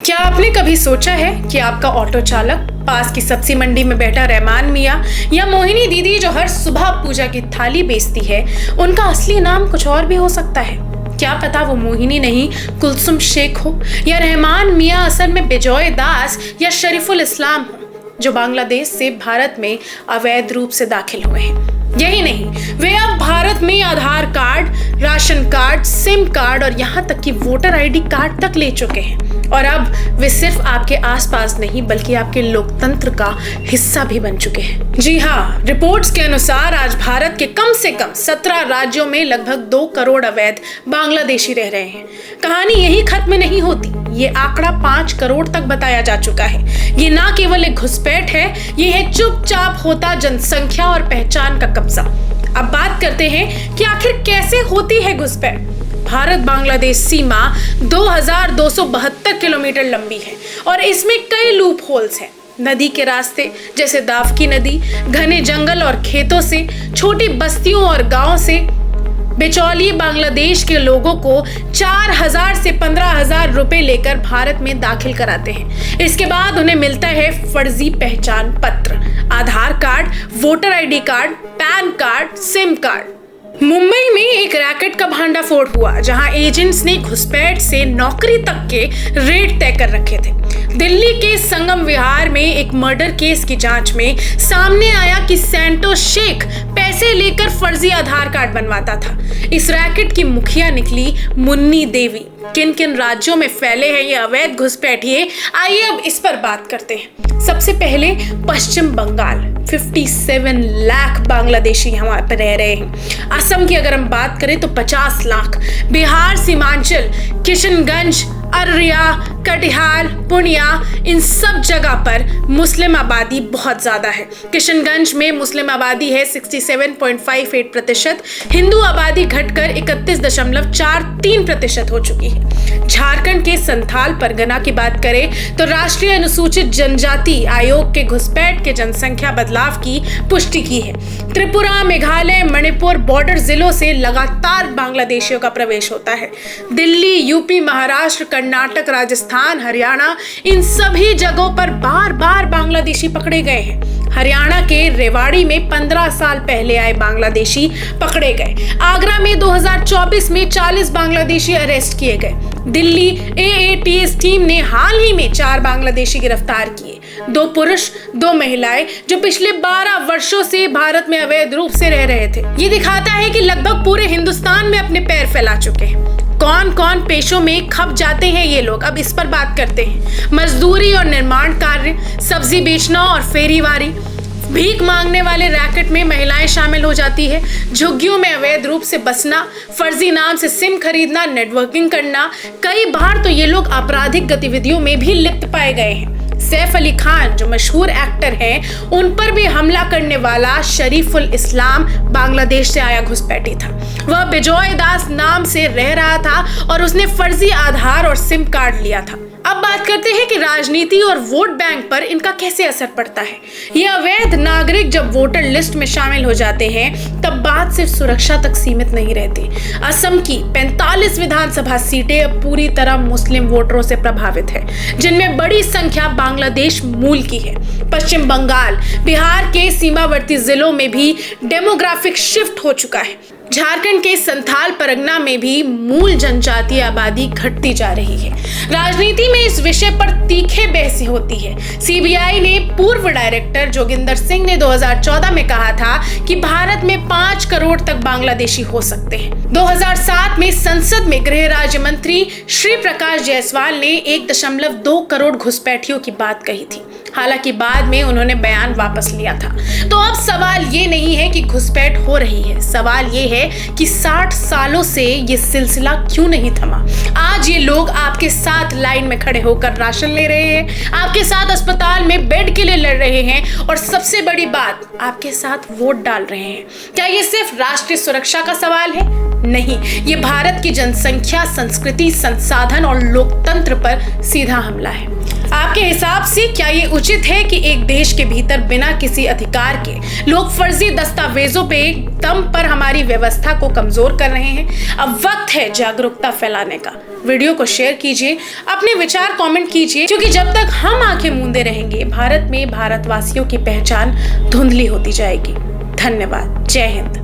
क्या आपने कभी सोचा है कि आपका ऑटो चालक, पास की सब्जी मंडी में बैठा रहमान मियाँ या मोहिनी दीदी जो हर सुबह पूजा की थाली बेचती है, उनका असली नाम कुछ और भी हो सकता है? क्या पता वो मोहिनी नहीं कुलसुम शेख हो, या रहमान मियाँ असल में बिजॉय दास या शरीफुल इस्लाम हो, जो बांग्लादेश से भारत में अवैध रूप से दाखिल हुए हैं। यही नहीं, वे अब भारत में Aadhaar card, ration card, sim card और यहाँ तक कि वोटर आईडी कार्ड तक ले चुके हैं। और अब वे सिर्फ आपके आसपास नहीं बल्कि आपके लोकतंत्र का हिस्सा भी बन चुके हैं। जी हाँ, रिपोर्ट्स के अनुसार आज भारत के कम से कम 17 राज्यों में लगभग 2 करोड़ अवैध बांग्लादेशी रह रहे हैं। कहानी यही खत्म नहीं होती, ये आंकड़ा 5 करोड़ तक बताया जा चुका है। ये ना केवल एक घुसपैठ है, ये है चुपचाप होता जनसंख्या और पहचान का कब्जा। अब बात करते हैं कि आखिर कैसे होती है घुसपैठ। भारत बांग्लादेश सीमा 2272 किलोमीटर लंबी है और इसमें कई लूप होल्स हैं। नदी के रास्ते जैसे दावकी नदी, घने जंगल और खेतों से, छोटी बस्तियों और गांवों से बिचौलिए बांग्लादेश के लोगों को 4000 से 15000 रुपए लेकर भारत में दाखिल कराते हैं। इसके बाद उन्हें मिलता है फर्जी पहचान पत्र, Aadhaar card, voter ID card, PAN card, sim card. Mumbai में एक रैकेट का भांडाफोड़ हुआ जहां एजेंट्स ने घुसपैठ से नौकरी तक के रेट तय कर रखे थे। दिल्ली के संगम विहार में एक मर्डर केस की जांच में सामने आया कि सैंटो शेख पैसे लेकर फर्जी आधार कार्ड बनवाता था। इस रैकेट की मुखिया निकली मुन्नी देवी। किन किन राज्यों में फैले हैं ये अवैध घुसपैठिए, आइए अब इस पर बात करते हैं। सबसे पहले पश्चिम बंगाल, 57 लाख बांग्लादेशी यहाँ पर रह रहे हैं। असम की अगर हम बात करें तो 50 लाख, बिहार, सीमांचल, किशनगंज, अररिया, कटिहार, पूर्णिया, इन सब जगह पर मुस्लिम आबादी बहुत ज्यादा है। किशनगंज में मुस्लिम आबादी है 67.58%, हिंदू आबादी घटकर 31.43% हो चुकी है। झारखंड के संथाल परगना की बात करें तो राष्ट्रीय अनुसूचित जनजाति आयोग के घुसपैठ के जनसंख्या बदलाव की पुष्टि की है। त्रिपुरा, मेघालय, मणिपुर बॉर्डर जिलों से लगातार बांग्लादेशियों का प्रवेश होता है। दिल्ली, यूपी, महाराष्ट्र, कर्नाटक, राजस्थान, हरियाणा, इन सभी जगहों पर बार बार बांग्लादेशी पकड़े गए हैं। हरियाणा के रेवाड़ी में 15 साल पहले आए बांग्लादेशी पकड़े गए। आगरा में 2024 में 40 बांग्लादेशी अरेस्ट किए गए। दिल्ली AATS टीम ने हाल ही में 4 बांग्लादेशी गिरफ्तार किए, 2 पुरुष 2 महिलाएं जो पिछले 12 वर्षों से भारत में अवैध रूप से रह रहे थे। ये दिखाता है कि लगभग पूरे हिंदुस्तान में अपने पैर फैला चुके हैं। कौन कौन पेशों में खप जाते हैं ये लोग, अब इस पर बात करते हैं। मजदूरी और निर्माण कार्य, सब्जी बेचना और फेरीवारी, भीख मांगने वाले रैकेट में महिलाएं शामिल हो जाती है। झुग्गियों में अवैध रूप से बसना, फर्जी नाम से सिम खरीदना, नेटवर्किंग करना, कई बार तो ये लोग आपराधिक गतिविधियों में भी लिप्त पाए गए हैं। सैफ अली खान जो मशहूर एक्टर हैं, उन पर भी हमला करने वाला शरीफुल इस्लाम बांग्लादेश से आया घुसपैठी था। वह बिजॉय दास नाम से रह रहा था और उसने फर्जी आधार और सिम कार्ड लिया था। अब बात करते हैं कि राजनीति और वोट बैंक पर इनका कैसे असर पड़ता है। ये अवैध नागरिक जब वोटर लिस्ट में शामिल हो जाते हैं तब बात सिर्फ सुरक्षा तक सीमित नहीं रहती। असम की 45 विधानसभा सीटें अब पूरी तरह मुस्लिम वोटरों से प्रभावित है, जिनमें बड़ी संख्या बांग्लादेश मूल की है। पश्चिम बंगाल, बिहार के सीमावर्ती जिलों में भी डेमोग्राफिक शिफ्ट हो चुका है। झारखंड के संथाल परगना में भी मूल जनजातीय आबादी घटती जा रही है। राजनीति में इस विषय पर तीखे बहस होती है। CBI ने पूर्व डायरेक्टर जोगिंदर सिंह ने 2014 में कहा था कि भारत में 5 करोड़ तक बांग्लादेशी हो सकते हैं। 2007 में संसद में गृह राज्य मंत्री श्री प्रकाश जायसवाल ने 1.2 करोड़ घुसपैठियों की बात कही थी। हालांकि बाद में उन्होंने बयान वापस लिया था। तो अब सवाल ये नहीं है कि घुसपैठ हो रही है, सवाल ये है कि 60 सालों से ये सिलसिला क्यों नहीं थमा। आज ये लोग आपके साथ लाइन में खड़े होकर राशन ले रहे हैं, आपके साथ अस्पताल में बेड के लिए लड़ रहे हैं और सबसे बड़ी बात, आपके साथ वोट डाल रहे हैं। क्या ये सिर्फ राष्ट्रीय सुरक्षा का सवाल है? नहीं, ये भारत की जनसंख्या, संस्कृति, संसाधन और लोकतंत्र पर सीधा हमला है। आपके हिसाब से क्या ये उचित है कि एक देश के भीतर बिना किसी अधिकार के लोग फर्जी दस्तावेजों पे दम पर हमारी व्यवस्था को कमजोर कर रहे हैं? अब वक्त है जागरूकता फैलाने का। वीडियो को शेयर कीजिए, अपने विचार कमेंट कीजिए, क्योंकि जब तक हम आंखें मूंदे रहेंगे भारत में भारतवासियों की पहचान धुंधली होती जाएगी। धन्यवाद। जय हिंद।